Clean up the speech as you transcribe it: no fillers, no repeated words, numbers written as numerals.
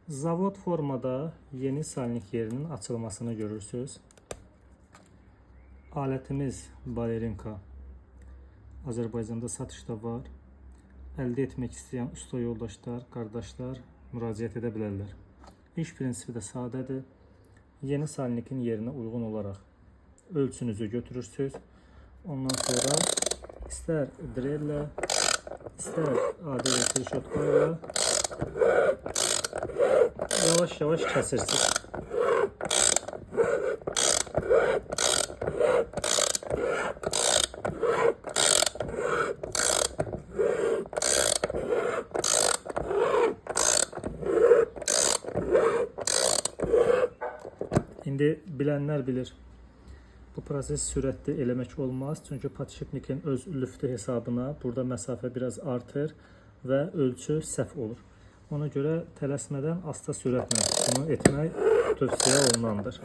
Zavod formada yeni salnik yerinin açılmasını görürsünüz. Alətimiz balerinka Azərbaycanda satışda var. Əldə etmək istəyən usta yoldaşlar, qardaşlar müraciət edə bilərlər. İş prinsipi də sadədir. Yeni salnikin yerinə uyğun olaraq ölçünüzü götürürsünüz. Ondan sonra istər drellə, istər adi trişotka ilə yavaş-yavaş kəsirsiniz. İndi bilənlər bilir, bu proses sürətli eləmək olmaz. Çünki podşipnikin öz lüftü hesabına burada məsafə biraz artır və ölçü səhv olur. Ona görə tələsmədən asta sürətlə bunu etmək tövsiyə olunandır.